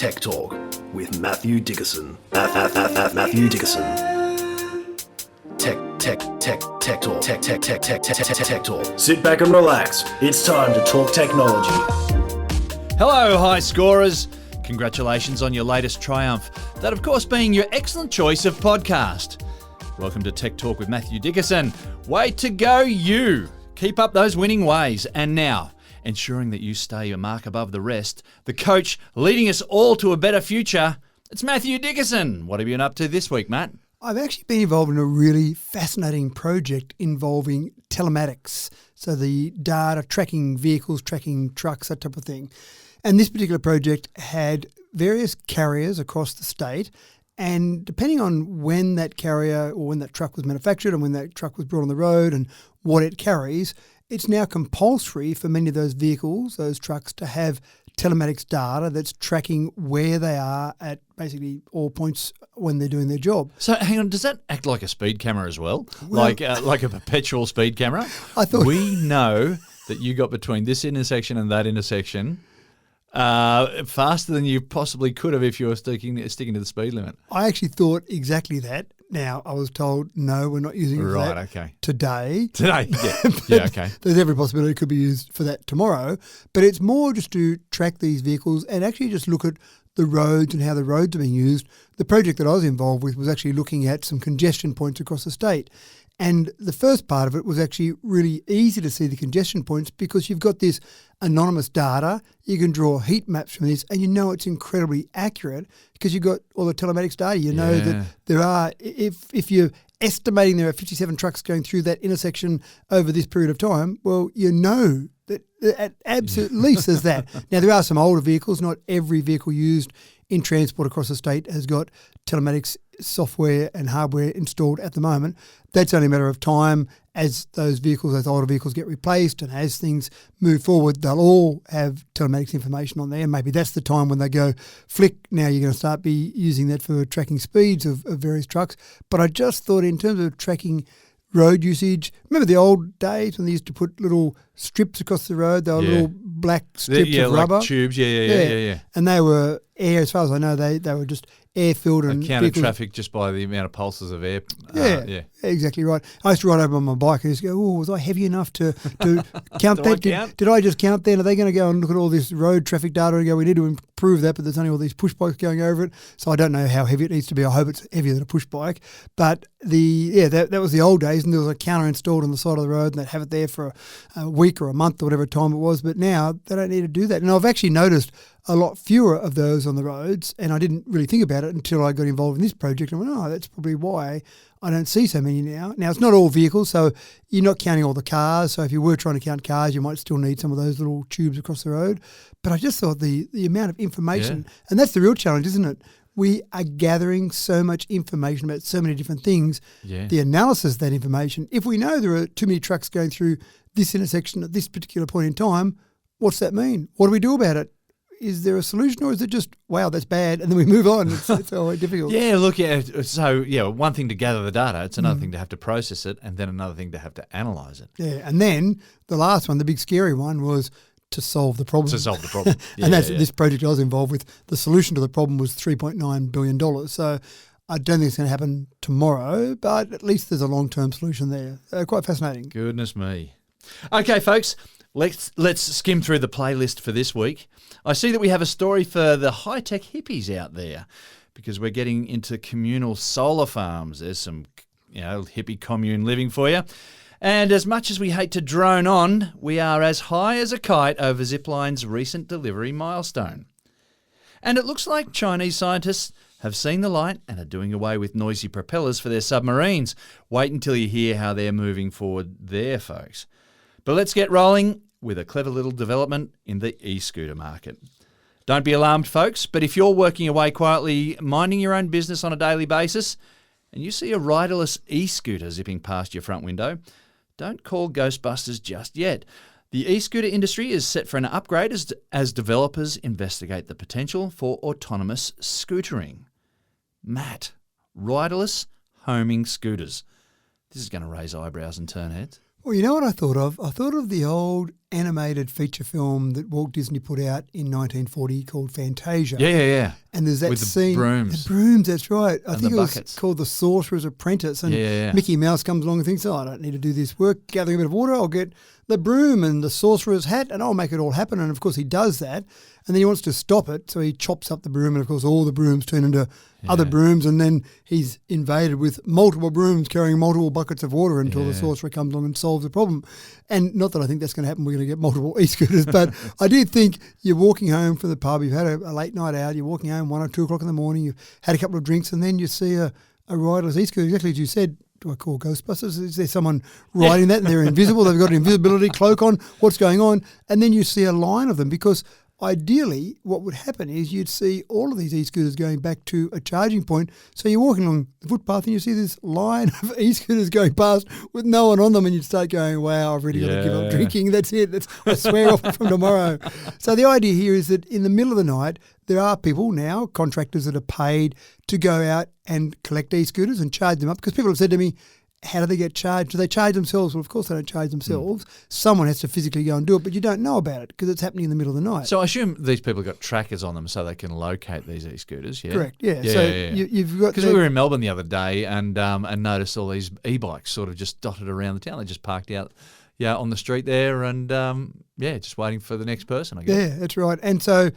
Tech Talk with Matthew Dickerson. Matthew Dickerson. Tech Talk. Sit back and relax. It's time to talk technology. Hello, high scorers. Congratulations on your latest triumph. That, of course, being your excellent choice of podcast. Welcome to Tech Talk with Matthew Dickerson. Way to go, you. Keep up those winning ways. And now, ensuring that you stay a mark above the rest, the coach leading us all to a better future, it's Matthew Dickerson. What have you been up to this week, Matt? I've actually been involved in a really fascinating project involving telematics. So the data, tracking vehicles, tracking trucks, that type of thing. And this particular project had various carriers across the state. And depending on when that carrier or when that truck was manufactured and when that truck was brought on the road and what it carries, it's now compulsory for many of those vehicles, those trucks, to have telematics data that's tracking where they are at basically all points when they're doing their job. So hang on, does that act like a speed camera as well? Like a perpetual speed camera? I thought we know that you got between this intersection and that intersection faster than you possibly could have if you were sticking to the speed limit. I actually thought exactly that. Now, I was told, no, we're not using it for that today. Today, yeah, okay. There's every possibility it could be used for that tomorrow. But it's more just to track these vehicles and actually just look at the roads and how the roads are being used. The project that I was involved with was actually looking at some congestion points across the state. And the first part of it was actually really easy to see the congestion points because you've got this anonymous data. You can draw heat maps from this and you know it's incredibly accurate because you've got all the telematics data. You know that there are, if you're estimating there are 57 trucks going through that intersection over this period of time, well, you know that at absolute least there's that. Now, there are some older vehicles. Not every vehicle used in transport across the state has got telematics software and hardware installed at the moment. That's only a matter of time as those vehicles, those older vehicles get replaced and as things move forward, they'll all have telematics information on there. And maybe that's the time when they go, flick, now you're going to start be using that for tracking speeds of various trucks. But I just thought in terms of tracking road usage, remember the old days when they used to put little strips across the road? They were little black strips of rubber. Like tubes, yeah. And they were air, as far as I know, they were just air-filled and counted traffic just by the amount of pulses of air. Exactly right. I used to ride over on my bike and just go, oh, was I heavy enough to count that? Did I just count that? Are they going to go and look at all this road traffic data and go, we need to improve that, but there's only all these push bikes going over it. So I don't know how heavy it needs to be. I hope it's heavier than a push bike. But that was the old days, and there was a counter installed on the side of the road and they'd have it there for a week or a month or whatever time it was. But now they don't need to do that. And I've actually noticed a lot fewer of those on the roads, and I didn't really think about it until I got involved in this project. I went, oh, that's probably why I don't see so many now. Now, it's not all vehicles, so you're not counting all the cars. So if you were trying to count cars, you might still need some of those little tubes across the road. But I just thought the amount of information, and that's the real challenge, isn't it? We are gathering so much information about so many different things. Yeah. The analysis of that information, if we know there are too many trucks going through this intersection at this particular point in time, what's that mean? What do we do about it? Is there a solution, or is it just, wow, that's bad, and then we move on? It's always difficult. One thing to gather the data, it's another thing to have to process it, and then another thing to have to analyse it. Yeah, and then the last one, the big scary one, was to solve the problem. And that's this project I was involved with. The solution to the problem was $3.9 billion. So I don't think it's going to happen tomorrow, but at least there's a long-term solution there. Quite fascinating. Goodness me. Okay, folks. Let's skim through the playlist for this week. I see that we have a story for the high-tech hippies out there because we're getting into communal solar farms. There's some, hippie commune living for you. And as much as we hate to drone on, we are as high as a kite over Zipline's recent delivery milestone. And it looks like Chinese scientists have seen the light and are doing away with noisy propellers for their submarines. Wait until you hear how they're moving forward there, folks. But let's get rolling with a clever little development in the e-scooter market. Don't be alarmed, folks, but if you're working away quietly, minding your own business on a daily basis, and you see a riderless e-scooter zipping past your front window, don't call Ghostbusters just yet. The e-scooter industry is set for an upgrade as developers investigate the potential for autonomous scootering. Matt, riderless homing scooters. This is going to raise eyebrows and turn heads. Well, you know what I thought of? I thought of the old animated feature film that Walt Disney put out in 1940 called Fantasia. Yeah. And there's that With the scene. brooms. The brooms, that's right. I And think the it was buckets. called The Sorcerer's Apprentice. And Yeah. Mickey Mouse comes along and thinks, I don't need to do this work, gathering a bit of water. I'll get the broom and the sorcerer's hat and I'll make it all happen. And, of course, he does that. And then he wants to stop it. So he chops up the broom. And, of course, all the brooms turn into other brooms. And then he's invaded with multiple brooms carrying multiple buckets of water until the sorcerer comes along and solves the problem. And not that I think that's going to happen. We're going to get multiple e-scooters. But I do think you're walking home from the pub. You've had a late night out. You're walking home 1 or 2 o'clock in the morning. You've had a couple of drinks. And then you see a riderless e-scooter, exactly as you said. Do I call Ghostbusters? Is there someone riding that and they're invisible? They've got an invisibility cloak on. What's going on? And then you see a line of them because ideally what would happen is you'd see all of these e-scooters going back to a charging point. So you're walking along the footpath and you see this line of e-scooters going past with no one on them and you'd start going, wow, I've really got to give up drinking. That's it. I swear off from tomorrow. So the idea here is that in the middle of the night, there are people now, contractors that are paid to go out and collect e-scooters and charge them up because people have said to me, how do they get charged? Do they charge themselves? Well, of course they don't charge themselves. Someone has to physically go and do it, but you don't know about it because it's happening in the middle of the night. So I assume these people have got trackers on them so they can locate these e-scooters, yeah? Correct, yeah. You've got... Because we were in Melbourne the other day and noticed all these e-bikes sort of just dotted around the town. They just parked out on the street there and, just waiting for the next person, I guess. Yeah, that's right. And so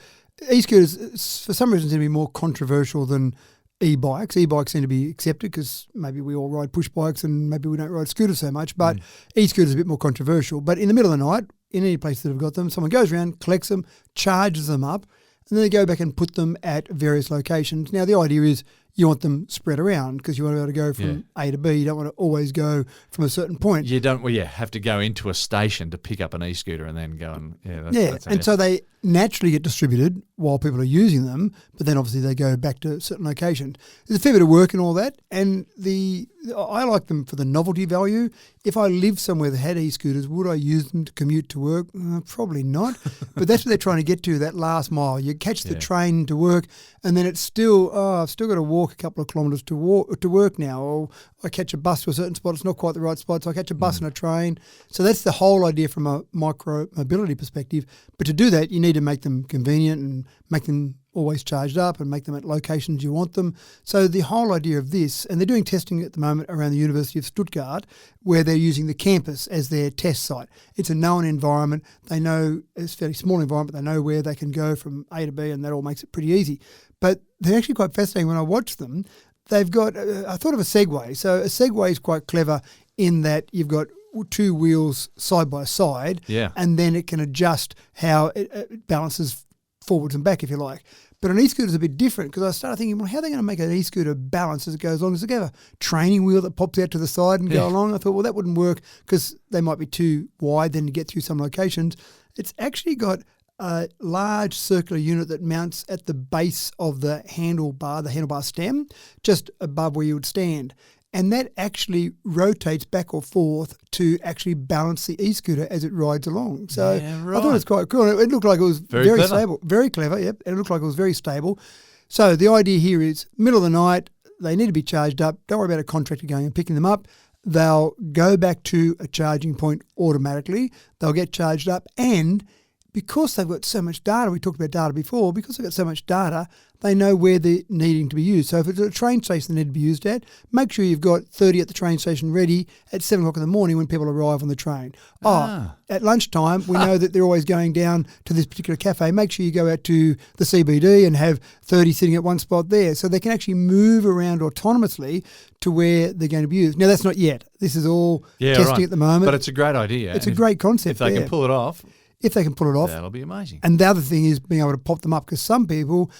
e-scooters, for some reason, seem to be more controversial than e-bikes. E-bikes seem to be accepted because maybe we all ride push bikes and maybe we don't ride scooters so much, but e-scooters are a bit more controversial. But in the middle of the night, in any place that have got them, someone goes around, collects them, charges them up, and then they go back and put them at various locations. Now, the idea is you want them spread around because you want to be able to go from A to B. You don't want to always go from a certain point. You don't, have to go into a station to pick up an e-scooter and then go and, that's so they naturally get distributed while people are using them, but then obviously they go back to certain locations. There's a fair bit of work and all that, and I like them for the novelty value. If I lived somewhere that had e-scooters, would I use them to commute to work? Probably not, but that's what they're trying to get to, that last mile. You catch the train to work, and then it's still, I've still got to walk a couple of kilometres to work now, or I catch a bus to a certain spot, it's not quite the right spot, so I catch a bus and a train. So that's the whole idea from a micro-mobility perspective. But to do that, you need to make them convenient and make them always charged up and make them at locations you want them. So the whole idea of this, and they're doing testing at the moment around the University of Stuttgart, where they're using the campus as their test site. It's a known environment. They know it's a fairly small environment. They know where they can go from A to B, and that all makes it pretty easy. But they're actually quite fascinating when I watch them. They've got, I thought of a Segway. So a Segway is quite clever in that you've got 2 wheels side by side, and then it can adjust how it balances forwards and back, if you like. But an e-scooter is a bit different because I started thinking, well, how are they going to make an e-scooter balance as it goes along? Does it have a training wheel that pops out to the side and go along? I thought, well, that wouldn't work because they might be too wide then to get through some locations. It's actually got a large circular unit that mounts at the base of the handlebar stem, just above where you would stand. And that actually rotates back or forth to actually balance the e-scooter as it rides along. So I thought it was quite cool. It looked like it was very stable. Very clever, yep. And it looked like it was very stable. So the idea here is middle of the night, they need to be charged up. Don't worry about a contractor going and picking them up. They'll go back to a charging point automatically. They'll get charged up, and because they've got so much data, we talked about data before, because they've got so much data, they know where they're needing to be used. So if it's a train station they need to be used at, make sure you've got 30 at the train station ready at 7 o'clock in the morning when people arrive on the train. At lunchtime, we know that they're always going down to this particular cafe. Make sure you go out to the CBD and have 30 sitting at one spot there, so they can actually move around autonomously to where they're going to be used. Now, that's not yet. This is all testing at the moment. But it's a great idea. It's a great concept. If they can pull it off. If they can pull it off. That'll be amazing. And the other thing is being able to pop them up, because some people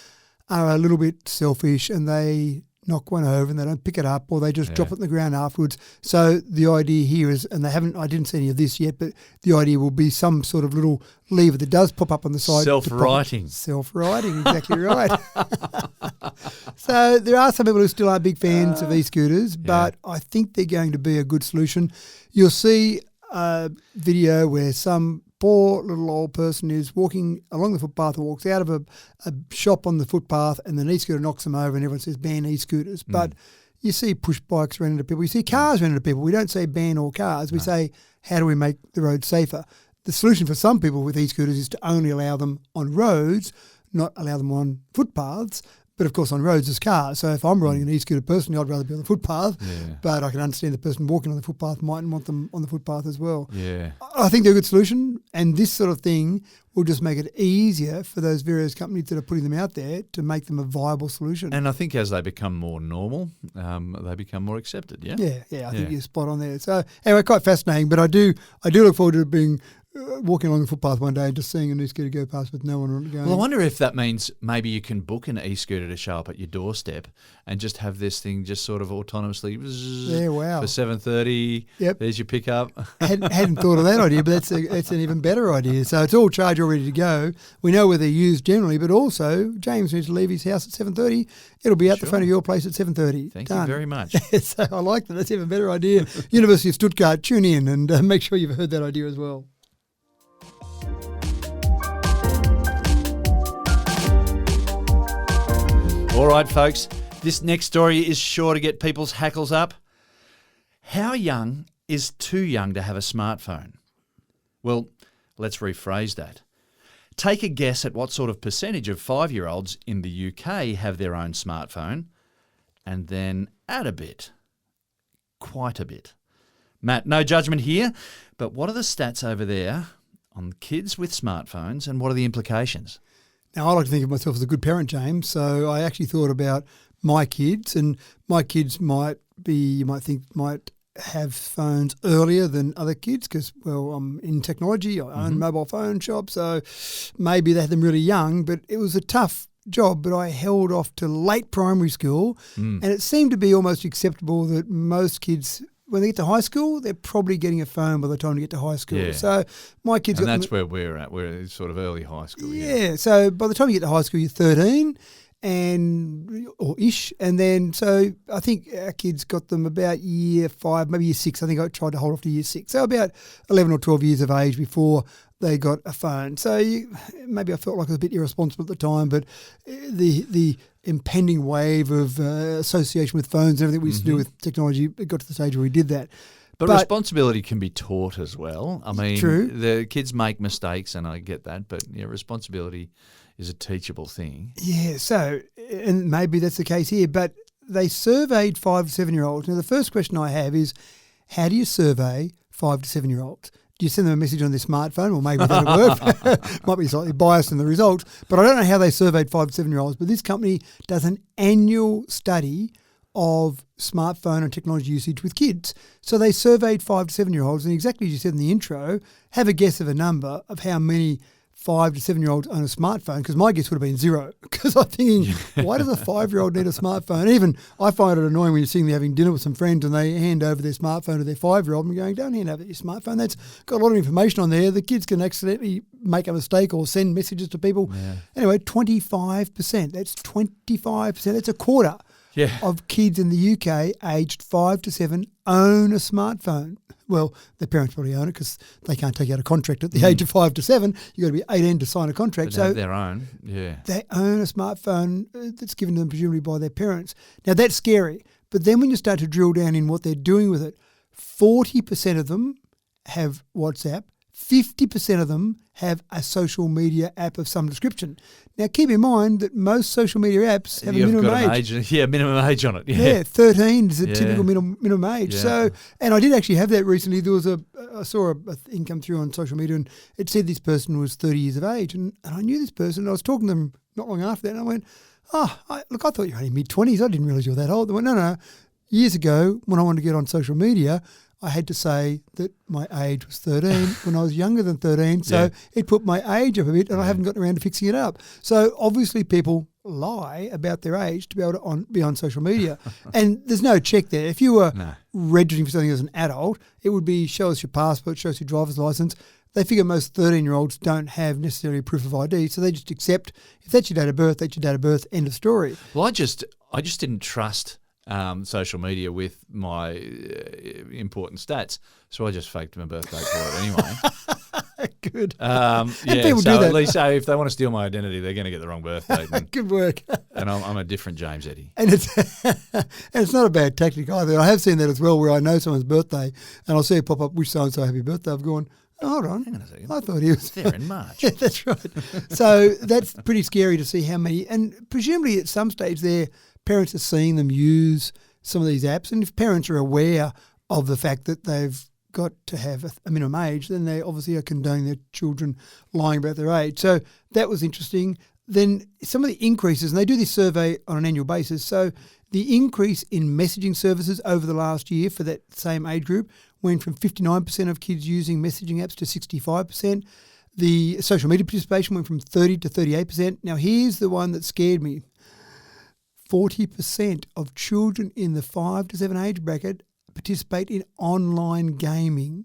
are a little bit selfish and they knock one over and they don't pick it up, or they just drop it on the ground afterwards. So the idea here is, and I didn't see any of this yet, but the idea will be some sort of little lever that does pop up on the side. Self-righting. Self-righting, exactly right. So there are some people who still are big fans of e-scooters, but I think they're going to be a good solution. You'll see a video where some poor little old person is walking along the footpath, or walks out of a shop on the footpath, and the e-scooter knocks them over, and everyone says ban e-scooters. But you see push bikes running into people, you see cars running into people. We don't say ban all cars. We say, how do we make the road safer? The solution for some people with e-scooters is to only allow them on roads, not allow them on footpaths. But of course, on roads there's cars. So if I'm riding an e-scooter personally, I'd rather be on the footpath. Yeah. But I can understand the person walking on the footpath mightn't want them on the footpath as well. Yeah. I think they're a good solution, and this sort of thing will just make it easier for those various companies that are putting them out there to make them a viable solution. And I think as they become more normal, they become more accepted. Yeah. Yeah. I think you're spot on there. So anyway, quite fascinating. But I do look forward to being walking along the footpath one day and just seeing an e-scooter go past with no one going. Well, I wonder if that means maybe you can book an e-scooter to show up at your doorstep and just have this thing just sort of autonomously for 7:30. Yep. There's your pickup. Hadn't thought of that idea, but that's an even better idea. So it's all charged, all ready to go. We know where they're used generally, but also James needs to leave his house at 7:30. It'll be out the front of your place at 7:30. Thank Done. you very much. So I like that. That's an even better idea. University of Stuttgart, tune in and make sure you've heard that idea as well. All right, folks, this next story is sure to get people's hackles up. How young is too young to have a smartphone? Well, let's rephrase that. Take a guess at what sort of percentage of 5-year-olds in the UK have their own smartphone, and then add a bit. Quite a bit. Matt, no judgment here, but what are the stats over there on kids with smartphones, and what are the implications? Now, I like to think of myself as a good parent, James, so I actually thought about my kids, and my kids might have phones earlier than other kids because, well, I'm in technology, I own a mobile phone shop, so maybe they had them really young, but it was a tough job, but I held off to late primary school, and it seemed to be almost acceptable that most kids, when they get to high school, they're probably getting a phone by the time they get to high school. Yeah. So my kids And that's where we're at. We're sort of early high school. Yeah. So by the time you get to high school, you're 13 or ish. And then, so I think our kids got them about year 5, maybe year 6. I think I tried to hold off to year 6. So about 11 or 12 years of age before they got a phone. So maybe I felt like I was a bit irresponsible at the time, but the impending wave of association with phones and everything we used to do with technology, it got to the stage where we did that. But responsibility can be taught as well. I mean, true. The kids make mistakes, and I get that, but responsibility is a teachable thing. Yeah, so, and maybe that's the case here, but they surveyed 5 to 7-year-olds. Now, the first question I have is, how do you survey 5 to 7-year-olds? Do you send them a message on their smartphone? Well, maybe that'll work. Might be slightly biased in the results. But I don't know how they surveyed 5 to 7-year-olds. But this company does an annual study of smartphone and technology usage with kids. So they surveyed 5 to 7-year-olds. And exactly as you said in the intro, have a guess of a number of how many 5 to 7-year-olds own a smartphone, because my guess would have been 0. Because I'm thinking, why does a 5-year-old need a smartphone? Even I find it annoying when you're sitting there having dinner with some friends and they hand over their smartphone to their 5-year-old and going, don't hand over your smartphone. That's got a lot of information on there. The kids can accidentally make a mistake or send messages to people. Yeah. Anyway, 25%. That's 25%. That's a quarter of kids in the UK aged 5 to 7 own a smartphone. Well, their parents probably own it because they can't take out a contract at the age of 5 to 7. You've got to be 18 to sign a contract. But so have their own, they own a smartphone that's given to them presumably by their parents. Now, that's scary. But then when you start to drill down in what they're doing with it, 40% of them have WhatsApp. 50% of them have a social media app of some description. Now, keep in mind that most social media apps have a minimum age. Minimum age on it. Yeah, 13 is a typical minimum age. Yeah. So, and I did actually have that recently. There was I saw a thing come through on social media and it said this person was 30 years of age. And I knew this person. I was talking to them not long after that and I went, I thought you were only mid-20s. I didn't realise you were that old. They went, no. Years ago, when I wanted to get on social media, I had to say that my age was 13 when I was younger than 13. So it put my age up a bit and I haven't gotten around to fixing it up. So obviously people lie about their age to be able to be on social media. And there's no check there. If you were registering for something as an adult, it would be show us your passport, show us your driver's license. They figure most 13-year-olds don't have necessarily proof of ID, so they just accept if that's your date of birth, that's your date of birth, end of story. Well, I just didn't trust social media with my important stats, so I just faked my birthday for it anyway. Good. Yeah, people so do that. at least if they want to steal my identity, they're going to get the wrong birthday. Good work. And I'm a different James Eddie. And it's not a bad tactic either. I have seen that as well, where I know someone's birthday and I'll see it pop up, wish so-and-so happy birthday. I've gone, oh, hold on. Hang on a second. I thought he was There in March. Yeah, that's right. So that's pretty scary to see how many. And presumably at some stage their parents are seeing them use some of these apps. And if parents are aware of the fact that they've got to have a minimum age, then they obviously are condoning their children lying about their age. So that was interesting. Then some of the increases, and they do this survey on an annual basis, so the increase in messaging services over the last year for that same age group went from 59% of kids using messaging apps to 65%. The social media participation went from 30 to 38%. Now here's the one that scared me. 40% of children in the 5 to 7 age bracket participate in online gaming.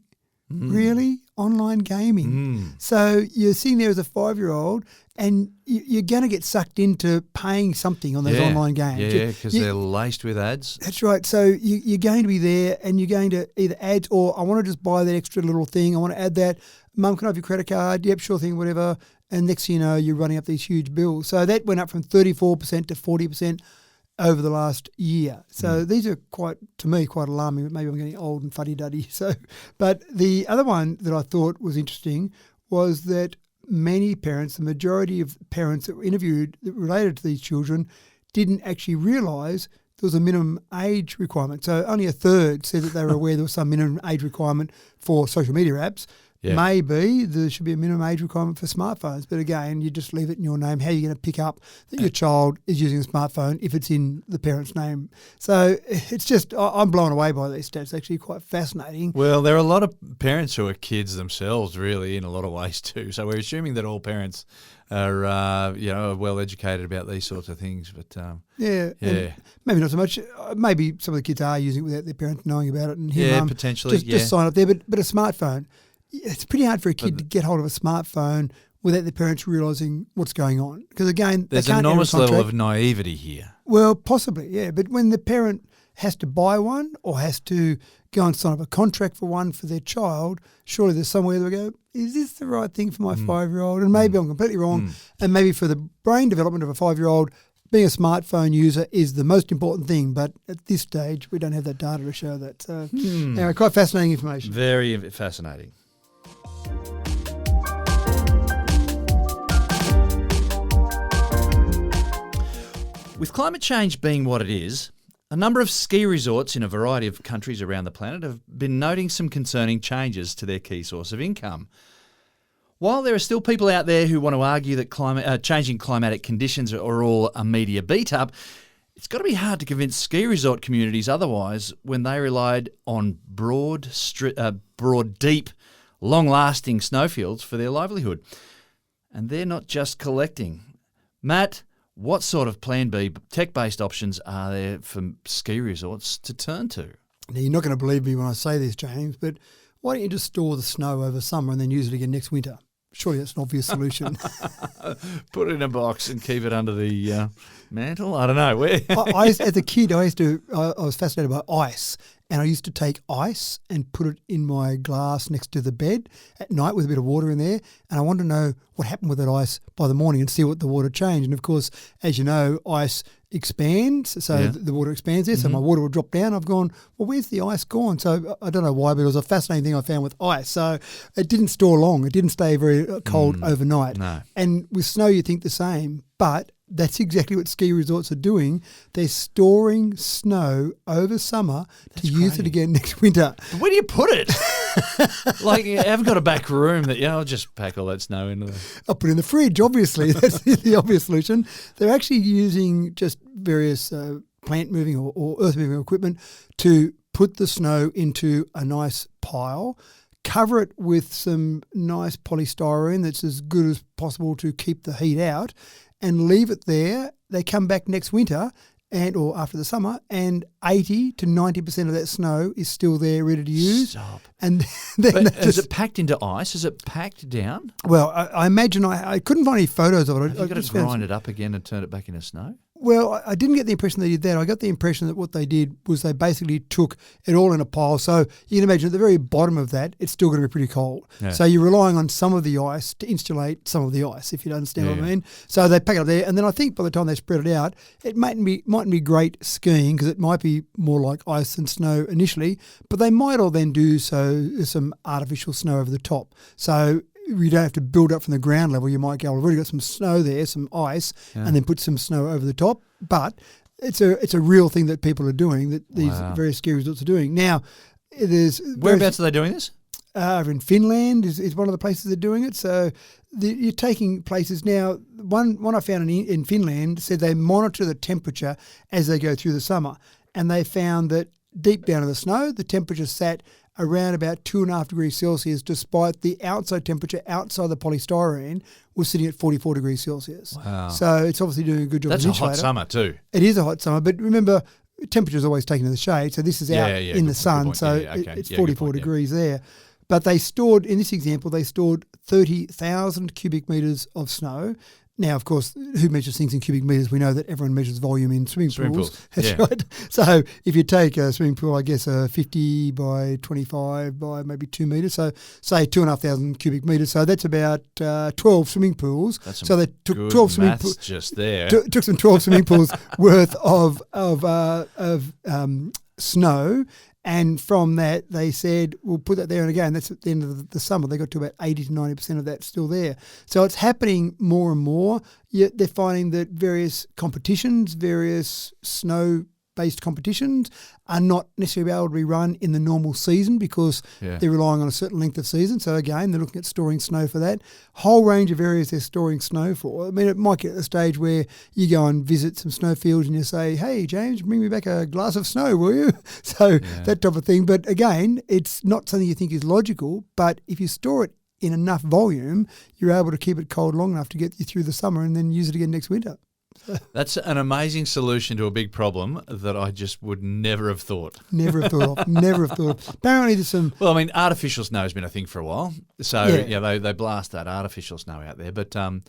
Really? Online gaming. So you're sitting there as a 5-year-old and you're going to get sucked into paying something on those online games. Yeah, because they're laced with ads. That's right. So you're going to be there and you're going to either ads or I want to just buy that extra little thing. I want to add that. Mum, can I have your credit card? Yep, sure thing, whatever. And next thing you know, you're running up these huge bills. So that went up from 34% to 40% over the last year. So these are quite alarming, but maybe I'm getting old and fuddy-duddy. So, but the other one that I thought was interesting was that many parents, the majority of parents that were interviewed that related to these children, didn't actually realise there was a minimum age requirement. So only a third said that they were aware there was some minimum age requirement for social media apps. Yeah. Maybe there should be a minimum age requirement for smartphones. But again, you just leave it in your name. How are you going to pick up that your child is using a smartphone if it's in the parent's name? So it's just, I'm blown away by these stats. It's actually quite fascinating. Well, there are a lot of parents who are kids themselves, really, in a lot of ways too. So we're assuming that all parents are, well educated about these sorts of things. But yeah, maybe not so much. Maybe some of the kids are using it without their parents knowing about it. And here, potentially. Just sign up there. But a smartphone. It's pretty hard for a kid to get hold of a smartphone without their parents realising what's going on. Because again, there's an enormous level of naivety here. Well, possibly, yeah. But when the parent has to buy one or has to go and sign up a contract for one for their child, surely there's somewhere they go, is this the right thing for my 5-year-old? And maybe I'm completely wrong. And maybe for the brain development of a 5-year-old, being a smartphone user is the most important thing, but at this stage, we don't have that data to show that. So, anyway, quite fascinating information. Very fascinating. With climate change being what it is, a number of ski resorts in a variety of countries around the planet have been noting some concerning changes to their key source of income. While there are still people out there who want to argue that changing climatic conditions are all a media beat-up, it's got to be hard to convince ski resort communities otherwise when they relied on broad, deep, long-lasting snowfields for their livelihood. And they're not just collecting. Matt, what sort of Plan B tech-based options are there for ski resorts to turn to? Now, you're not going to believe me when I say this, James, but why don't you just store the snow over summer and then use it again next winter? Surely that's an obvious solution. Put it in a box and keep it under the mantle? I don't know. Where? As a kid, I was fascinated by ice. And I used to take ice and put it in my glass next to the bed at night with a bit of water in there. And I wanted to know what happened with that ice by the morning and see what the water changed. And, of course, as you know, ice expands. So the water expands there. So my water will drop down. I've gone, well, where's the ice gone? So I don't know why, but it was a fascinating thing I found with ice. So it didn't store long. It didn't stay very cold overnight. No. And with snow, you think the same. But that's exactly what ski resorts are doing. They're storing snow over summer to use it again next winter. But where do you put it? Like, you haven't got a back room that, I'll just pack all that snow into there. I'll put it in the fridge, obviously. That's the obvious solution. They're actually using just various plant moving or earth moving equipment to put the snow into a nice pile, cover it with some nice polystyrene that's as good as possible to keep the heat out, and leave it there. They come back next winter or after the summer, and 80 to 90% of that snow is still there ready to use. Stop. And then is it packed into ice? Is it packed down? Well, I imagine I couldn't find any photos of it. Have you got to grind it up again and turn it back into snow? Well, I didn't get the impression they did that. I got the impression that what they did was they basically took it all in a pile. So you can imagine at the very bottom of that, it's still going to be pretty cold. Yeah. So you're relying on some of the ice to insulate some of the ice, if you understand what I mean. So they pack it up there, and then I think by the time they spread it out, it mightn't be great skiing because it might be more like ice than snow initially, but they might all then do some artificial snow over the top. So you don't have to build up from the ground level. You might go, I've already got some snow there, some ice, and then put some snow over the top. But it's a real thing that people are doing, that these various ski resorts are doing. Now, whereabouts are they doing this? Over in Finland is one of the places they're doing it. So you're taking places now. One I found in Finland said they monitor the temperature as they go through the summer, and they found that deep down in the snow, the temperature sat around about 2.5 degrees Celsius, despite the outside temperature outside the polystyrene was sitting at 44 degrees Celsius. Wow. So it's obviously doing a good job. That's as a an insulator. hot summer too. It is a hot summer, but remember, temperature is always taken in the shade. So this is out in the sun, so it's 44 degrees there. But they stored, in this example, 30,000 cubic metres of snow. Now, of course, who measures things in cubic metres? We know that everyone measures volume in swimming pools. That's right. So if you take a swimming pool, I guess 50 by 25 by maybe 2 metres, so say 2,500 cubic metres. So that's about 12 swimming pools. That's so they took 12 swimming pools just there. Took some 12 swimming pools worth of snow. And from that, they said, we'll put that there. And again, that's at the end of the summer. They got to about 80 to 90% of that still there. So it's happening more and more. Yet they're finding that various competitions, various snow-based competitions are not necessarily able to be run in the normal season because they're relying on a certain length of season. So again, they're looking at storing snow for that. Whole range of areas they're storing snow for. I mean, it might get to the stage where you go and visit some snowfields and you say, hey, James, bring me back a glass of snow, will you? So that type of thing. But again, it's not something you think is logical, but if you store it in enough volume, you're able to keep it cold long enough to get you through the summer and then use it again next winter. That's an amazing solution to a big problem that I just would never have thought. Never have thought of. Apparently there's some... Well, I mean, artificial snow has been a thing for a while. So, they blast that artificial snow out there. But, I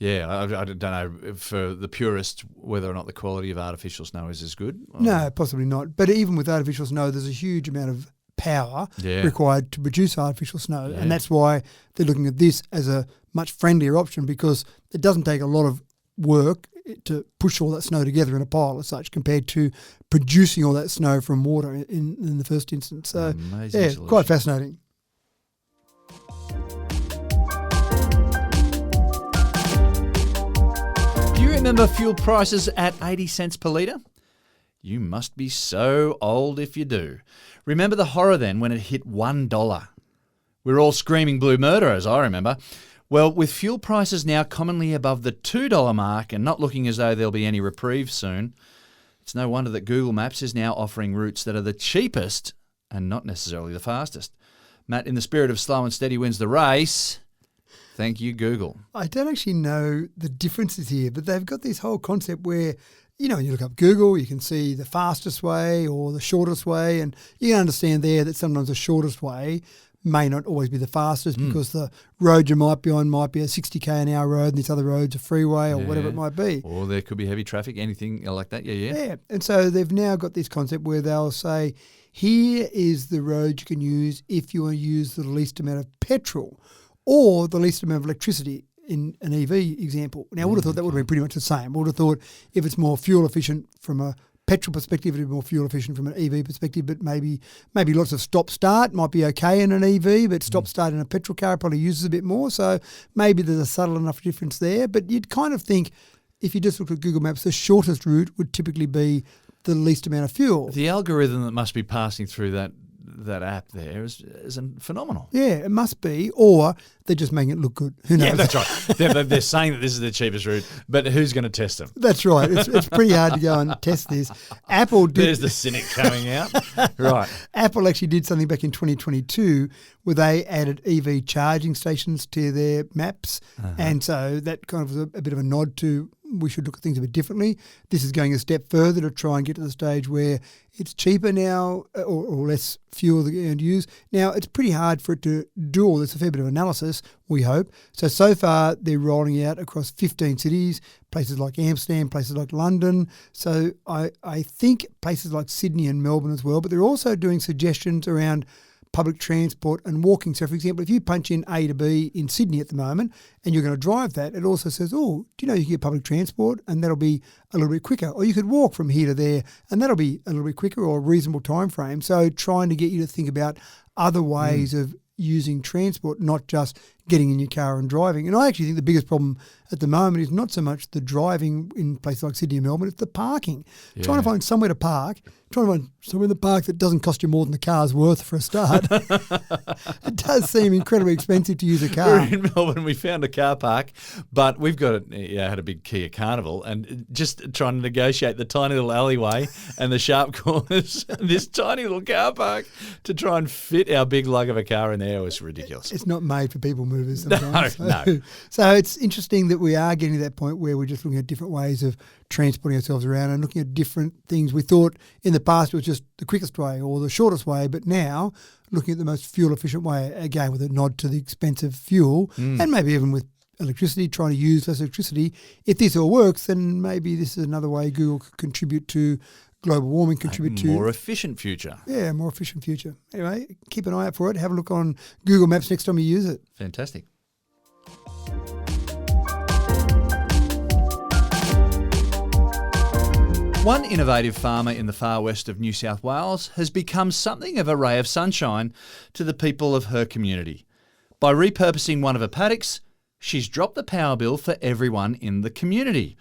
don't know, for the purist, whether or not the quality of artificial snow is as good. No, possibly not. But even with artificial snow, there's a huge amount of power required to produce artificial snow. And that's why they're looking at this as a much friendlier option because it doesn't take a lot of work to push all that snow together in a pile as such compared to producing all that snow from water in the first instance. So, amazing quite fascinating. Do you remember fuel prices at 80 cents per litre? You must be so old if you do. Remember the horror then when it hit $1? We're all screaming blue murder, as I remember. Well, with fuel prices now commonly above the $2 mark and not looking as though there'll be any reprieve soon, it's no wonder that Google Maps is now offering routes that are the cheapest and not necessarily the fastest. Matt, in the spirit of slow and steady wins the race, thank you, Google. I don't actually know the differences here, but they've got this whole concept where, you look up Google, you can see the fastest way or the shortest way, and you can understand there that sometimes the shortest way may not always be the fastest because the road you might be on might be a 60k an hour road and this other road's a freeway or whatever it might be. Or there could be heavy traffic, anything like that, Yeah, and so they've now got this concept where they'll say, here is the road you can use if you want to use the least amount of petrol or the least amount of electricity in an EV example. Now, I would have thought that would have been pretty much the same. I would have thought if it's more fuel efficient from a petrol perspective, it'd be more fuel efficient from an EV perspective, but maybe lots of stop-start might be okay in an EV, but stop-start in a petrol car probably uses a bit more, so maybe there's a subtle enough difference there. But you'd kind of think if you just look at Google Maps, the shortest route would typically be the least amount of fuel. The algorithm that must be passing through that app there is phenomenal. Yeah, it must be, or they're just making it look good. Who knows? Yeah, that's right. They're saying that this is the cheapest route, but who's going to test them? That's right. It's pretty hard to go and test this. Apple did. There's the cynic coming out. Right. Apple actually did something back in 2022 where they added EV charging stations to their maps, and so that kind of was a bit of a nod to we should look at things a bit differently. This is going a step further to try and get to the stage where it's cheaper now or less fuel that you're going to use. Now, it's pretty hard for it to do all this, a fair bit of analysis, us, we hope. So far they're rolling out across 15 cities, places like Amsterdam, places like London. So I think places like Sydney and Melbourne as well. But they're also doing suggestions around public transport and walking. So, for example, if you punch in A to B in Sydney at the moment and you're going to drive that, it also says, oh, do you know you can get public transport and that'll be a little bit quicker? Or you could walk from here to there and that'll be a little bit quicker or a reasonable time frame. So trying to get you to think about other ways of using transport, not just getting in your car and driving. And I actually think the biggest problem at the moment is not so much the driving in places like Sydney and Melbourne, it's the parking. Yeah. Trying to find somewhere to park, trying to find somewhere in the park that doesn't cost you more than the car's worth for a start. It does seem incredibly expensive to use a car. We're in Melbourne, we found a car park, but we've had a big Kia Carnival, and just trying to negotiate the tiny little alleyway and the sharp corners, this tiny little car park to try and fit our big lug of a car in there was ridiculous. It's not made for people movers sometimes. No. So it's interesting that we are getting to that point where we're just looking at different ways of transporting ourselves around and looking at different things. We thought in the past it was just the quickest way or the shortest way, but now looking at the most fuel efficient way, again with a nod to the expensive fuel and maybe even with electricity, trying to use less electricity. If this all works, then maybe this is another way Google could contribute to global warming, contribute to a more efficient future. Yeah, more efficient future. Anyway, keep an eye out for it. Have a look on Google Maps next time you use it. Fantastic. One innovative farmer in the far west of New South Wales has become something of a ray of sunshine to the people of her community. By repurposing one of her paddocks, she's dropped the power bill for everyone in the community.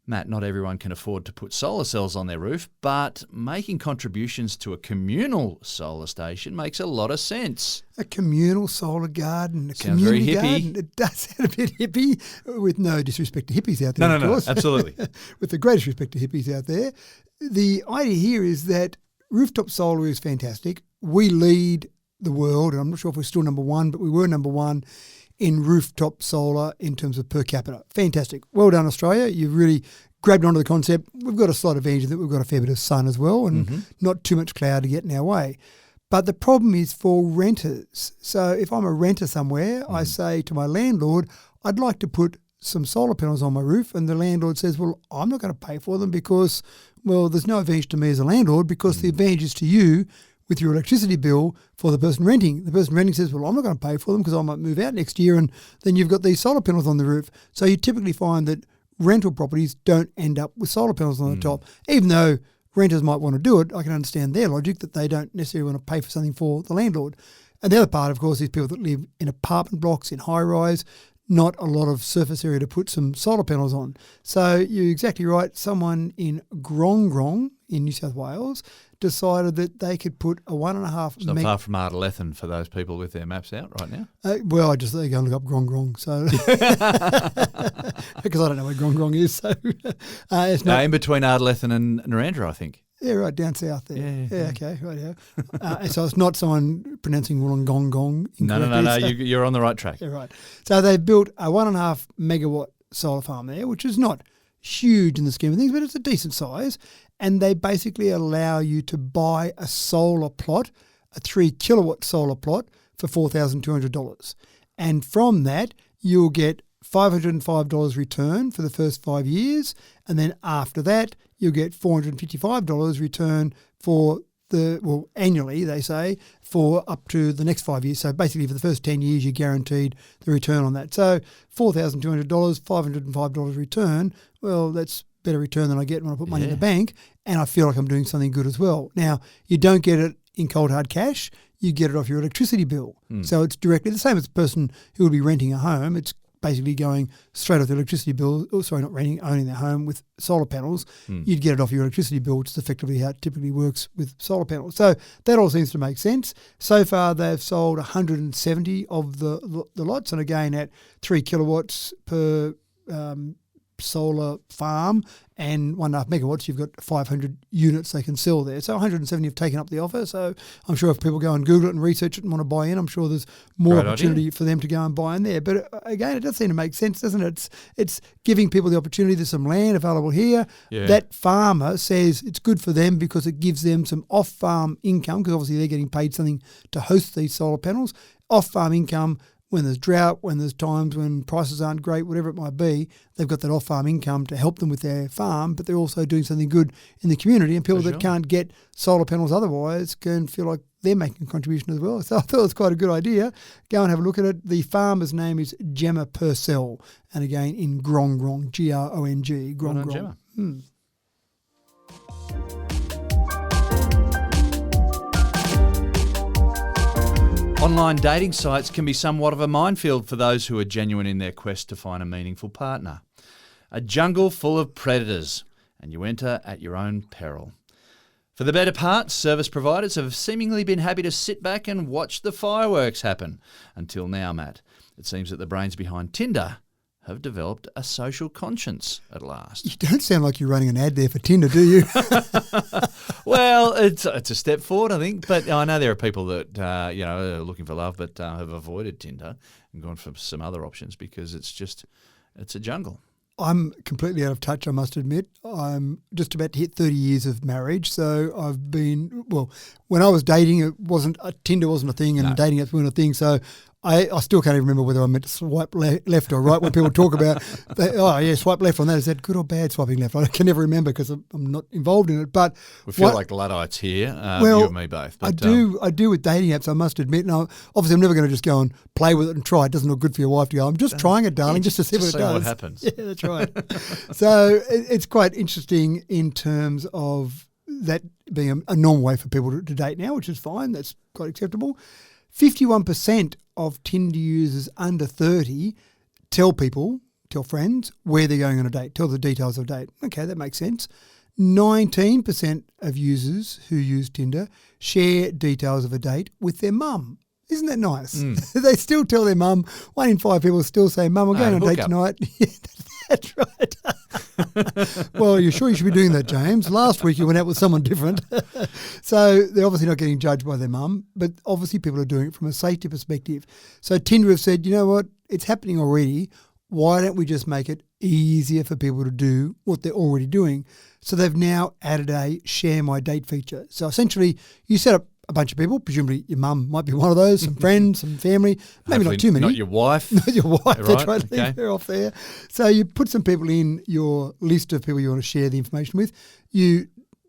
Matt, not everyone can afford to put solar cells on their roof, but making contributions to a communal solar station makes a lot of sense. A communal solar garden, a Sounds very community hippie. garden. It does sound a bit hippie, with no disrespect to hippies out there, No, of course. absolutely. With the greatest respect to hippies out there. The idea here is that rooftop solar is fantastic. We lead the world, and I'm not sure if we're still number one, but we were number one in rooftop solar in terms of per capita. Fantastic. Well done, Australia. You've really grabbed onto the concept. We've got a slight advantage that we've got a fair bit of sun as well and not too much cloud to get in our way. But the problem is for renters. So if I'm a renter somewhere, I say to my landlord, I'd like to put some solar panels on my roof, and the landlord says, well, I'm not going to pay for them because, well, there's no advantage to me as a landlord because the advantage is to you with your electricity bill for the person renting. The person renting says, well, I'm not going to pay for them because I might move out next year, and then you've got these solar panels on the roof. So you typically find that rental properties don't end up with solar panels on the top. Even though renters might want to do it, I can understand their logic that they don't necessarily want to pay for something for the landlord. And the other part, of course, is people that live in apartment blocks, in high-rise, not a lot of surface area to put some solar panels on. So you're exactly right. Someone in Grong in New South Wales decided that they could put a 1.5 It's not far from Ardlethan for those people with their maps out right now. well, I just go and look up Grong, so because I don't know where Grong is. So it's not In between Ardlethan and Narrandera, I think. Yeah, right, down south there. Yeah. Okay, right, yeah. So it's not someone pronouncing Wollongong. No. You're on the right track. Yeah, right. So they've built a 1.5 megawatt solar farm there, which is not huge in the scheme of things, but it's a decent size. And they basically allow you to buy a solar plot, a 3 kilowatt solar plot for $4,200. And from that, you'll get $505 return for the first 5 years. And then after that, you'll get $455 return for annually, they say, for up to the next 5 years. So basically for the first 10 years, you're guaranteed the return on that. So $4,200, $505 return, well, that's better return than I get when I put money in the bank, and I feel like I'm doing something good as well. Now, you don't get it in cold hard cash, you get it off your electricity bill. So it's directly the same as the person who would be renting a home. It's basically going straight off the electricity bill, owning their home with solar panels. You'd get it off your electricity bill, which is effectively how it typically works with solar panels. So that all seems to make sense. So far, they've sold 170 of the lots, and again, at 3 kilowatts per solar farm and 1.5 megawatts, you've got 500 units they can sell there. So 170 have taken up the offer. So I'm sure if people go and Google it and research it and want to buy in, I'm sure there's more opportunity for them to go and buy in there. But again, it does seem to make sense, doesn't it? It's giving people the opportunity. There's some land available here. Yeah. That farmer says it's good for them because it gives them some off-farm income, because obviously they're getting paid something to host these solar panels. Off-farm income when there's drought, when there's times when prices aren't great, whatever it might be, they've got that off-farm income to help them with their farm, but they're also doing something good in the community, and people that can't get solar panels otherwise can feel like they're making a contribution as well. So I thought it was quite a good idea. Go and have a look at it. The farmer's name is Gemma Purcell, and again in Grong, G-R-O-N-G, Grong. Gemma. Online dating sites can be somewhat of a minefield for those who are genuine in their quest to find a meaningful partner. A jungle full of predators, and you enter at your own peril. For the better part, service providers have seemingly been happy to sit back and watch the fireworks happen. Until now, Matt. It seems that the brains behind Tinder have developed a social conscience at last. You don't sound like you're running an ad there for Tinder, do you? Well, it's a step forward, I think. But I know there are people that are looking for love but have avoided Tinder and gone for some other options because it's a jungle. I'm completely out of touch, I must admit. I'm just about to hit 30 years of marriage, so I've been, when I was dating, Tinder wasn't a thing and dating apps weren't a thing, so I still can't even remember whether I meant to swipe left or right when people talk about, swipe left on that. Is that good or bad swiping left? I can never remember because I'm not involved in it. But we feel like Luddites here, you and me both. But, I do with dating apps, I must admit. And obviously, I'm never going to just go and play with it and try. It doesn't look good for your wife to go, I'm just trying it, darling, just to see what it does. What happens. Yeah, that's right. So it's quite interesting in terms of that being a normal way for people to date now, which is fine. That's quite acceptable. 51% of Tinder users under 30 tell friends where they're going on a date, tell the details of a date. Okay, that makes sense. 19% of users who use Tinder share details of a date with their mum. Isn't that nice? They still tell their mum. 1 in 5 people still say, Mum, I'm going on a date tonight. That's right. Well, you're sure you should be doing that, James. Last week you went out with someone different. So they're obviously not getting judged by their mum, but obviously people are doing it from a safety perspective. So Tinder have said, you know what, it's happening already. Why don't we just make it easier for people to do what they're already doing? So they've now added a share my date feature. So essentially you set up a bunch of people, presumably your mum might be one of those, some friends, some family, maybe hopefully not too many. Not your wife. Not your wife, that's right. Okay. Leave her off there. So you put some people in your list of people you want to share the information with. You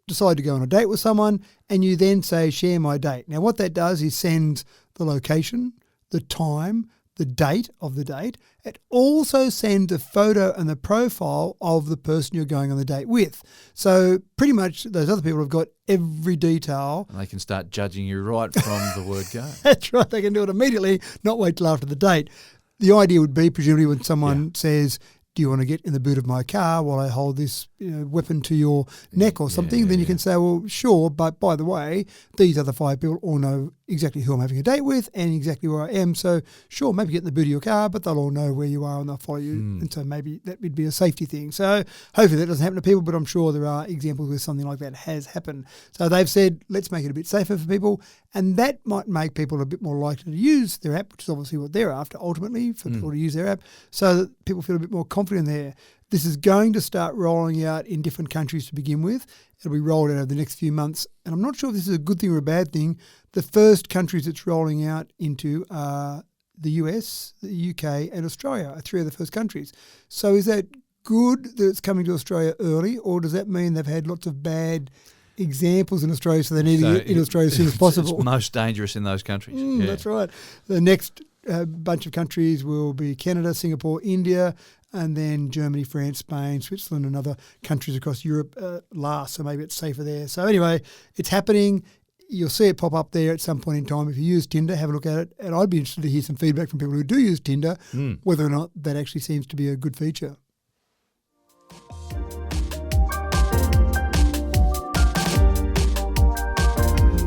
decide to go on a date with someone and you then say, share my date. Now what that does is sends the location, the time, the date of the date. It also sends a photo and the profile of the person you're going on the date with. So pretty much those other people have got every detail. And they can start judging you right from the word go. That's right. They can do it immediately, not wait till after the date. The idea would be, presumably, when someone says, do you want to get in the boot of my car while I hold this weapon to your neck or something? Then you can say, well, sure, but by the way, these other 5 people all know exactly who I'm having a date with and exactly where I am. So sure, maybe get in the boot of your car, but they'll all know where you are and they'll follow you. And so maybe that would be a safety thing. So hopefully that doesn't happen to people, but I'm sure there are examples where something like that has happened. So they've said, let's make it a bit safer for people. And that might make people a bit more likely to use their app, which is obviously what they're after ultimately, for people to use their app, so that people feel a bit more confident there. This is going to start rolling out in different countries to begin with. It'll be rolled out over the next few months. And I'm not sure if this is a good thing or a bad thing. The first countries it's rolling out into are the US, the UK and Australia, are 3 of the first countries. So is that good that it's coming to Australia early, or does that mean they've had lots of bad examples in Australia, so they need to get in Australia as soon as possible? It's most dangerous in those countries. That's right. The next bunch of countries will be Canada, Singapore, India, and then Germany, France, Spain, Switzerland, and other countries across Europe last, so maybe it's safer there. So anyway, it's happening. You'll see it pop up there at some point in time. If you use Tinder, have a look at it. And I'd be interested to hear some feedback from people who do use Tinder, whether or not that actually seems to be a good feature.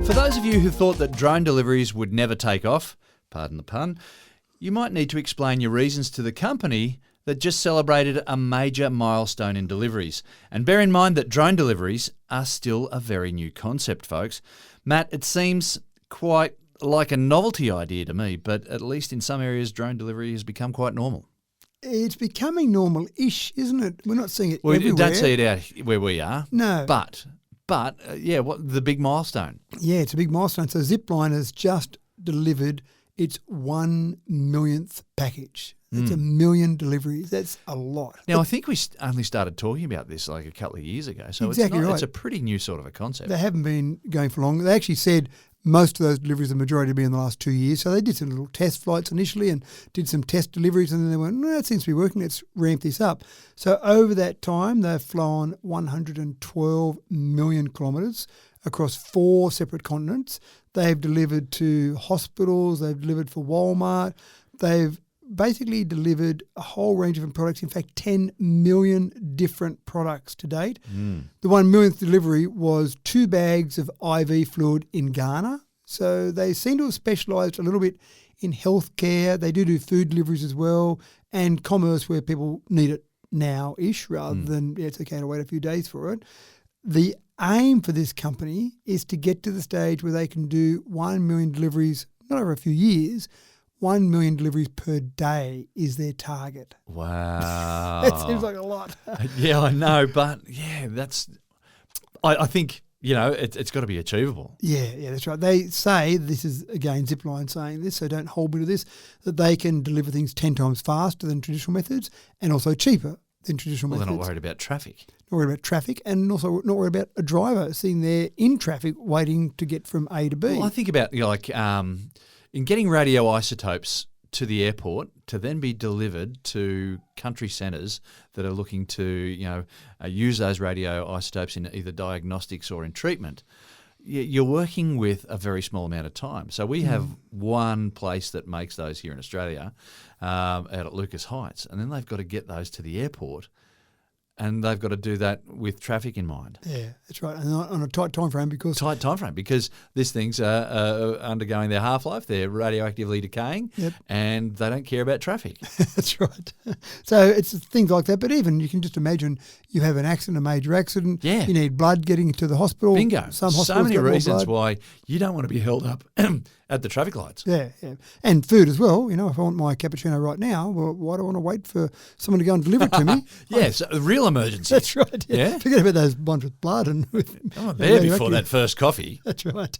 For those of you who thought that drone deliveries would never take off, pardon the pun, you might need to explain your reasons to the company that just celebrated a major milestone in deliveries. And bear in mind that drone deliveries are still a very new concept, folks. Matt, it seems quite like a novelty idea to me, but at least in some areas, drone delivery has become quite normal. It's becoming normal-ish, isn't it? We're not seeing it everywhere. We don't see it out where we are. No. But what the big milestone? Yeah, it's a big milestone. So Zipline has just delivered its 1 millionth package. That's 1 million deliveries. That's a lot. Now, I think we only started talking about this like a couple of years ago, so Exactly right. It's a pretty new sort of a concept. They haven't been going for long. They actually said most of those deliveries, the majority, have been in the last 2 years. So they did some little test flights initially and did some test deliveries, and then they went, no, it seems to be working. Let's ramp this up. So over that time, they've flown 112 million kilometres across 4 separate continents. They've delivered to hospitals. They've delivered for Walmart. They've basically delivered a whole range of different products. In fact, 10 million different products to date. The 1 millionth delivery was 2 bags of IV fluid in Ghana. So they seem to have specialised a little bit in healthcare. They do food deliveries as well, and commerce where people need it now-ish rather than it's okay to wait a few days for it. The aim for this company is to get to the stage where they can do 1 million deliveries, not over a few years. 1 million deliveries per day is their target. Wow. That seems like a lot. Yeah, I know, but I think, it's got to be achievable. Yeah, that's right. They say, this is, again, Zipline saying this, so don't hold me to this, that they can deliver things 10 times faster than traditional methods and also cheaper than traditional methods. They're not worried about traffic. Not worried about traffic, and also not worried about a driver sitting there in traffic waiting to get from A to B. Well, I think about, in getting radioisotopes to the airport to then be delivered to country centres that are looking to, use those radioisotopes in either diagnostics or in treatment, you're working with a very small amount of time. So we have one place that makes those here in Australia, out at Lucas Heights, and then they've got to get those to the airport. And they've got to do that with traffic in mind. Yeah, that's right. And on a tight time frame because these things are undergoing their half-life, they're radioactively decaying, and they don't care about traffic. That's right. So it's things like that. But even you can just imagine you have an accident, a major accident. Yeah. You need blood getting to the hospital. Bingo. Some so hospitals many got more reasons blood. why you don't want to be held up at the traffic lights. Yeah. And food as well. If I want my cappuccino right now, well, why do I want to wait for someone to go and deliver it to me? Yes, a real emergency. That's right. Yeah. Forget about those ones with blood and with. I'm there before that first coffee. That's right.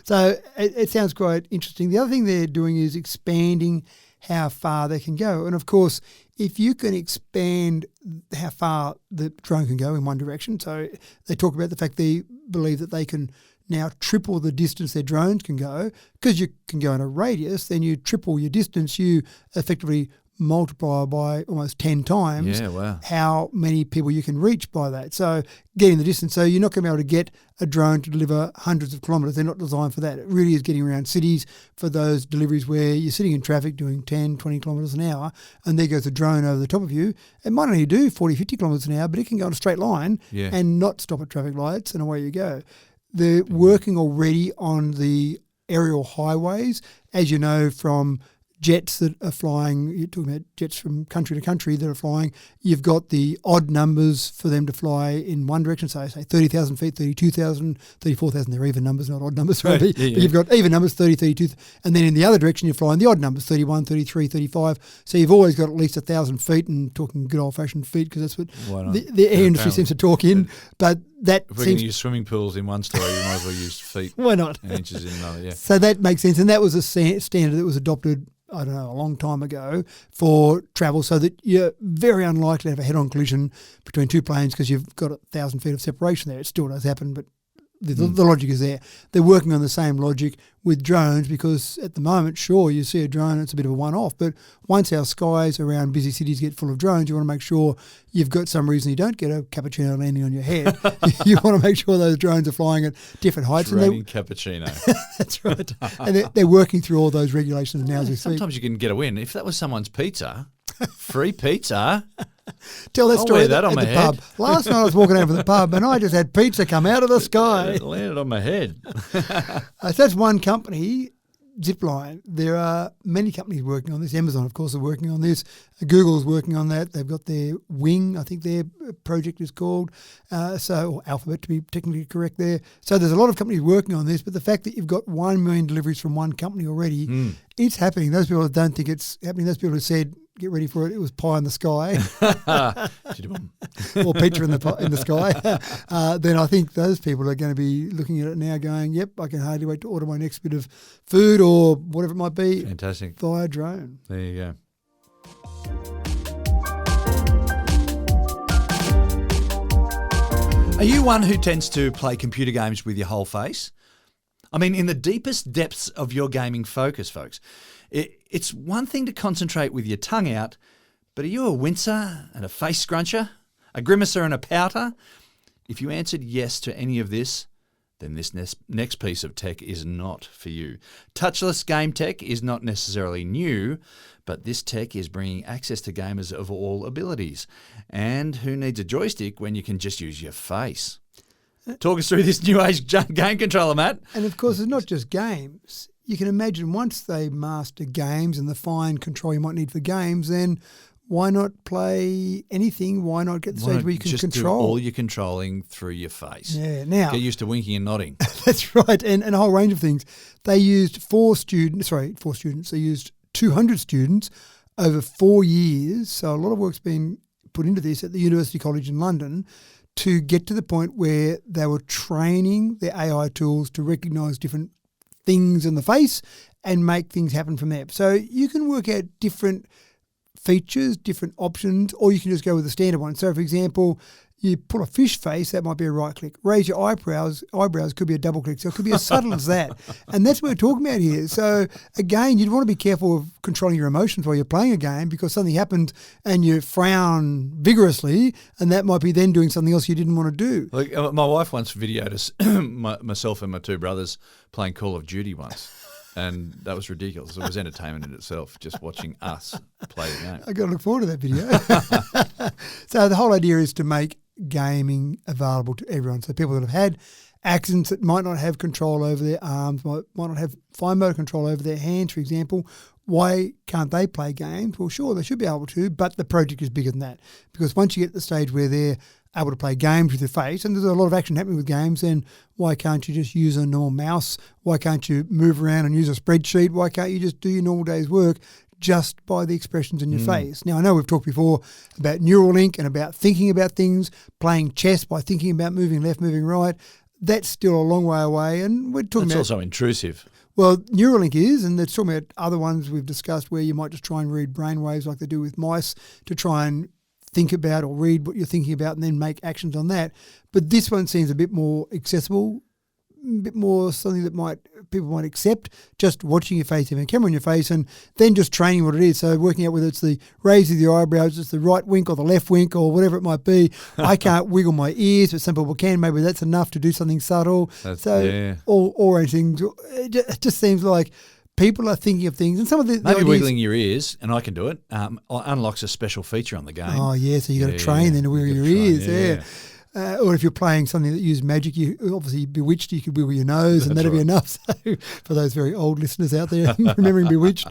So it sounds quite interesting. The other thing they're doing is expanding how far they can go. And of course, if you can expand how far the drone can go in one direction, so they talk about the fact they believe that they can now triple the distance their drones can go, because you can go in a radius, then you triple your distance, you effectively multiply by almost 10 times how many people you can reach by that. So getting the distance. So you're not going to be able to get a drone to deliver hundreds of kilometres. They're not designed for that. It really is getting around cities for those deliveries where you're sitting in traffic doing 10, 20 kilometres an hour, and there goes a drone over the top of you. It might only do 40, 50 kilometres an hour, but it can go in a straight line and not stop at traffic lights, and away you go. They're working already on the aerial highways, as you know, from jets that are flying. You're talking about jets from country to country that are flying. You've got the odd numbers for them to fly in one direction, so say 30,000 feet, 32,000, 34,000. They're even numbers, not odd numbers. Right. But you've got even numbers, 30, 32. And then in the other direction, you're flying the odd numbers, 31, 33, 35. So you've always got at least 1,000 feet, and talking good old-fashioned feet, because that's what the air industry seems to talk in. But that if we're going to use swimming pools in one story, we might as well use feet. Why not? And inches in another, So that makes sense. And that was a standard that was adopted, I don't know, a long time ago for travel, so that you're very unlikely to have a head-on collision between two planes because you've got 1,000 feet of separation there. It still does happen, but the logic is there. They're working on the same logic with drones, because at the moment, sure, you see a drone, it's a bit of a one-off, but once our skies around busy cities get full of drones, you want to make sure you've got some reason you don't get a cappuccino landing on your head. You want to make sure those drones are flying at different heights. Raining cappuccino. That's right. And they're working through all those regulations now as we speak. Sometimes you can get a win. If that was someone's pizza, free pizza. Tell that story wear that at on my the head. pub. Last night I was walking over the pub and I just had pizza come out of the sky. It landed on my head. So that's one company, Zipline. There are many companies working on this. Amazon, of course, are working on this. Google's working on that. They've got their Wing, I think their project is called. Or Alphabet, to be technically correct there. So there's a lot of companies working on this, but the fact that you've got 1 million deliveries from one company already, it's happening. Those people don't think it's happening. Those people have said, get ready for it. It was pie in the sky, Chittabum. or pizza in the sky. Then I think those people are going to be looking at it now, going, "Yep, I can hardly wait to order my next bit of food or whatever it might be." Fantastic. Via drone. There you go. Are you one who tends to play computer games with your whole face? I mean, in the deepest depths of your gaming focus, folks, it's one thing to concentrate with your tongue out, but are you a wincer and a face scruncher, a grimacer and a pouter? If you answered yes to any of this, then this next piece of tech is not for you. Touchless game tech is not necessarily new, but this tech is bringing access to gamers of all abilities. And who needs a joystick when you can just use your face? Talk us through this new age game controller, Matt. And of course, it's not just games. You can imagine once they master games and the fine control you might need for games, then why not play anything? Why not get the stage where you can just control? Do all your controlling through your face. Yeah, now. Get used to winking and nodding. That's right, and a whole range of things. They used 4 students. They used 200 students over 4 years. So a lot of work's been put into this at the University College in London to get to the point where they were training their AI tools to recognise different things in the face and make things happen from there. So you can work out different features, different options, or you can just go with the standard one. So, for example, you pull a fish face, that might be a right click. Raise your eyebrows could be a double click. So it could be as subtle as that. And that's what we're talking about here. So again, you'd want to be careful of controlling your emotions while you're playing a game, because something happened and you frown vigorously, and that might be then doing something else you didn't want to do. Like, my wife once videoed us, myself and my 2 brothers playing Call of Duty once. And that was ridiculous. It was entertainment in itself, just watching us play the game. I've got to look forward to that video. So the whole idea is to make gaming available to everyone. So people that have had accidents that might not have control over their arms, might not have fine motor control over their hands, for example, why can't they play games? Well, sure, they should be able to, but the project is bigger than that. Because once you get to the stage where they're able to play games with your face, and there's a lot of action happening with games, then why can't you just use a normal mouse? Why can't you move around and use a spreadsheet? Why can't you just do your normal day's work just by the expressions in your face? Now, I know we've talked before about Neuralink and about thinking about things, playing chess by thinking about moving left, moving right. That's still a long way away, and we're talking about... It's also intrusive. Well, Neuralink is, and it's talking about other ones we've discussed where you might just try and read brainwaves like they do with mice to try and think about or read what you're thinking about and then make actions on that. But this one seems a bit more accessible, a bit more something that people might accept, just watching your face, having a camera on your face, and then just training what it is. So working out whether it's the raise of the eyebrows, it's the right wink or the left wink or whatever it might be. I can't wiggle my ears, but some people can. Maybe that's enough to do something subtle. All things. It just seems like people are thinking of things, and some of the maybe wiggling your ears, and I can do it, unlocks a special feature on the game. Oh yeah, so you got to train then to wiggle your ears. Yeah. Or if you're playing something that uses magic, you obviously Bewitched, you could wiggle your nose, and that'd be enough. So for those very old listeners out there remembering Bewitched,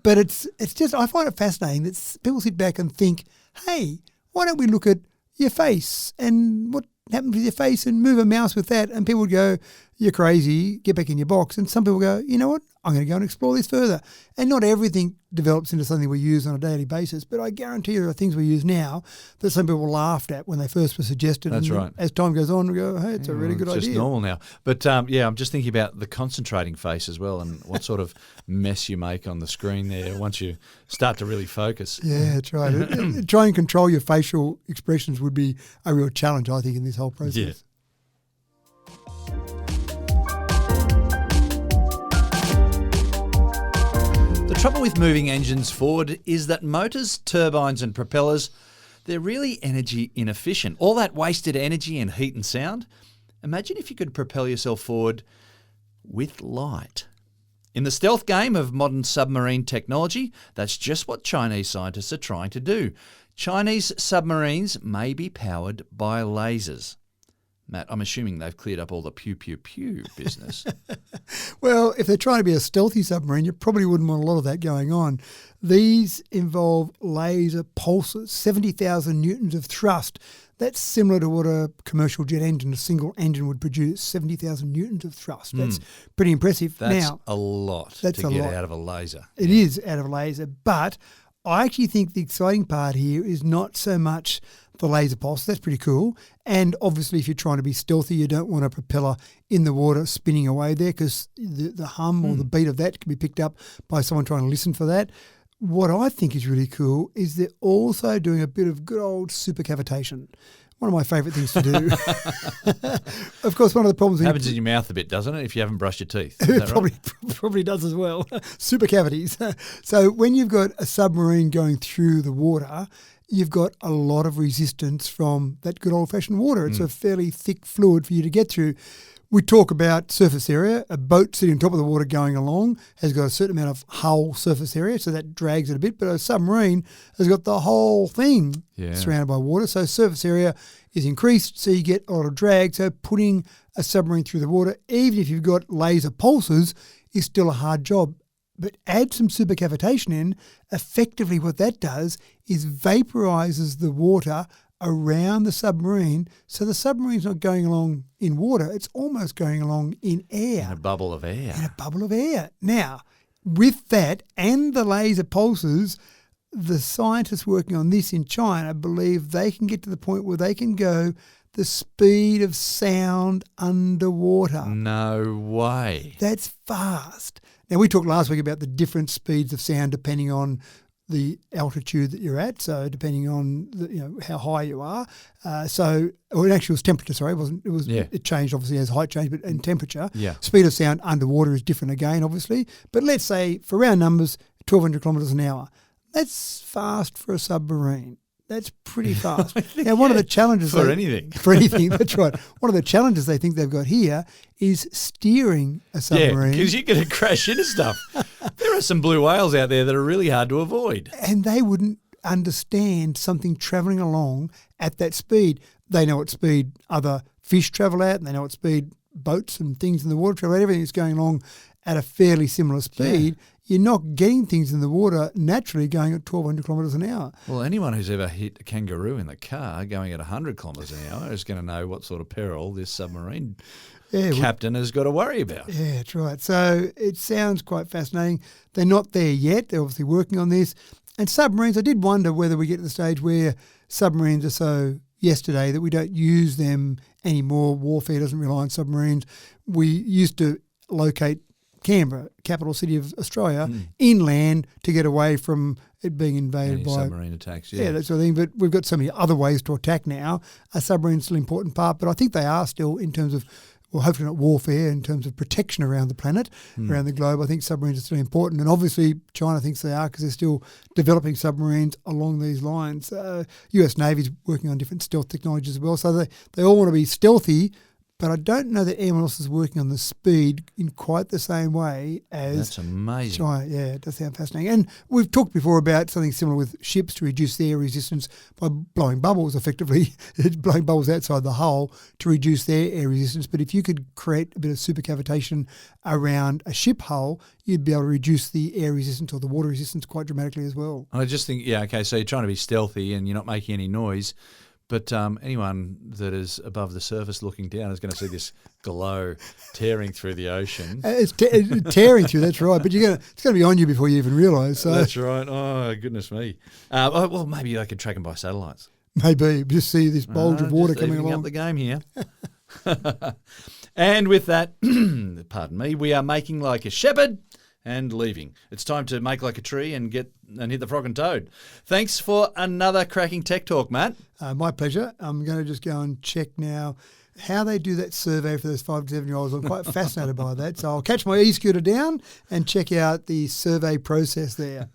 but it's just, I find it fascinating that people sit back and think, hey, why don't we look at your face and what happens with your face and move a mouse with that? And people would go, you're crazy, get back in your box. And some people go, you know what, I'm going to go and explore this further. And not everything develops into something we use on a daily basis, but I guarantee there are things we use now that some people laughed at when they first were suggested. That's and right. As time goes on, we go, hey, it's a really good idea. It's just normal now. But I'm just thinking about the concentrating face as well, and what sort of mess you make on the screen there once you start to really focus. Yeah, that's right. Trying and control your facial expressions would be a real challenge, I think, in this whole process. Yeah. The trouble with moving engines forward is that motors, turbines and propellers, they're really energy inefficient. All that wasted energy and heat and sound. Imagine if you could propel yourself forward with light. In the stealth game of modern submarine technology, that's just what Chinese scientists are trying to do. Chinese submarines may be powered by lasers. Matt, I'm assuming they've cleared up all the pew-pew-pew business. Well, if they're trying to be a stealthy submarine, you probably wouldn't want a lot of that going on. These involve laser pulses, 70,000 newtons of thrust. That's similar to what a commercial jet engine, a single engine, would produce, 70,000 newtons of thrust. That's pretty impressive. That's now, a lot to get out of a laser. It is out of a laser, but I actually think the exciting part here is not so much the laser pulse. That's pretty cool. And obviously, if you're trying to be stealthy, you don't want a propeller in the water spinning away there, because the hum or the beat of that can be picked up by someone trying to listen for that. What I think is really cool is they're also doing a bit of good old supercavitation. One of my favourite things to do. Of course, one of the problems... Happens in your mouth a bit, doesn't it, if you haven't brushed your teeth? Is that It right? probably does as well. Super cavities. So when you've got a submarine going through the water, you've got a lot of resistance from that good old-fashioned water. It's a fairly thick fluid for you to get through. We talk about surface area. A boat sitting on top of the water going along has got a certain amount of hull surface area, so that drags it a bit. But a submarine has got the whole thing surrounded by water, so surface area is increased, so you get a lot of drag. So putting a submarine through the water, even if you've got laser pulses, is still a hard job. But add some supercavitation in, effectively what that does is vaporizes the water around the submarine, so the submarine's not going along in water, it's almost going along in air. In a bubble of air. In a bubble of air. Now, with that and the laser pulses, the scientists working on this in China believe they can get to the point where they can go the speed of sound underwater. No way. That's fast. Now, we talked last week about the different speeds of sound depending on the altitude that you're at, so depending on how high you are. Or actually, it was temperature. Sorry, it changed obviously as height changed, but in temperature, speed of sound underwater is different again, obviously. But let's say for round numbers, 1,200 kilometres an hour. That's fast for a submarine. That's pretty fast. Now, one of the challenges for anything, that's right. One of the challenges they think they've got here is steering a submarine. Because you're going to crash into stuff. There are some blue whales out there that are really hard to avoid. And they wouldn't understand something travelling along at that speed. They know what speed other fish travel at, and they know what speed boats and things in the water travel at. Everything is going along at a fairly similar speed. Yeah. You're not getting things in the water naturally going at 1,200 kilometres an hour. Well, anyone who's ever hit a kangaroo in the car going at 100 kilometres an hour is going to know what sort of peril this submarine captain has got to worry about. Yeah, that's right. So it sounds quite fascinating. They're not there yet. They're obviously working on this. And submarines, I did wonder whether we get to the stage where submarines are so yesterday that we don't use them anymore. Warfare doesn't rely on submarines. We used to locate Canberra, capital city of Australia, inland to get away from it being invaded by submarine attacks. Yeah, that sort of thing. But we've got so many other ways to attack now. A submarine's still an important part, but I think they are still in terms of, well, hopefully not warfare, in terms of protection around the planet, around the globe. I think submarines are still important, and obviously China thinks they are because they're still developing submarines along these lines. US Navy's working on different stealth technologies as well, so they all want to be stealthy. But I don't know that anyone else is working on the speed in quite the same way as That's amazing. China. Yeah, it does sound fascinating. And we've talked before about something similar with ships to reduce their resistance by blowing bubbles, effectively, blowing bubbles outside the hull to reduce their air resistance. But if you could create a bit of supercavitation around a ship hull, you'd be able to reduce the air resistance or the water resistance quite dramatically as well. I just think, so you're trying to be stealthy and you're not making any noise. But anyone that is above the surface looking down is going to see this glow tearing through the ocean. It's tearing through, that's right. But it's going to be on you before you even realise. So. That's right. Oh, goodness me. Well, maybe I could track them by satellites. Maybe. Just see this bulge of water coming along. Up the game here. And with that, pardon me, we are making like a shepherd and leaving. It's time to make like a tree and hit the frog and toad. Thanks for another cracking tech talk, Matt. My pleasure. I'm going to just go and check now how they do that survey for those 5 to 7-year-olds. I'm quite fascinated by that. So I'll catch my e-scooter down and check out the survey process there.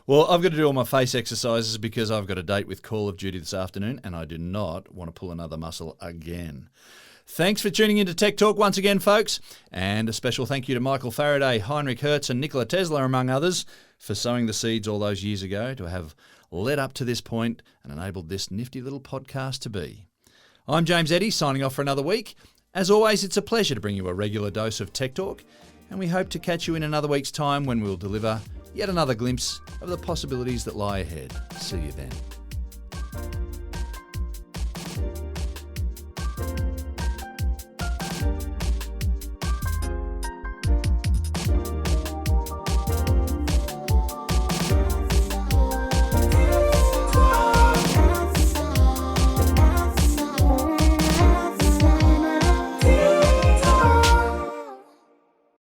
Well, I've got to do all my face exercises because I've got a date with Call of Duty this afternoon and I do not want to pull another muscle again. Thanks for tuning into Tech Talk once again, folks. And a special thank you to Michael Faraday, Heinrich Hertz and Nikola Tesla, among others, for sowing the seeds all those years ago to have led up to this point and enabled this nifty little podcast to be. I'm James Eddy, signing off for another week. As always, it's a pleasure to bring you a regular dose of Tech Talk, and we hope to catch you in another week's time when we'll deliver yet another glimpse of the possibilities that lie ahead. See you then.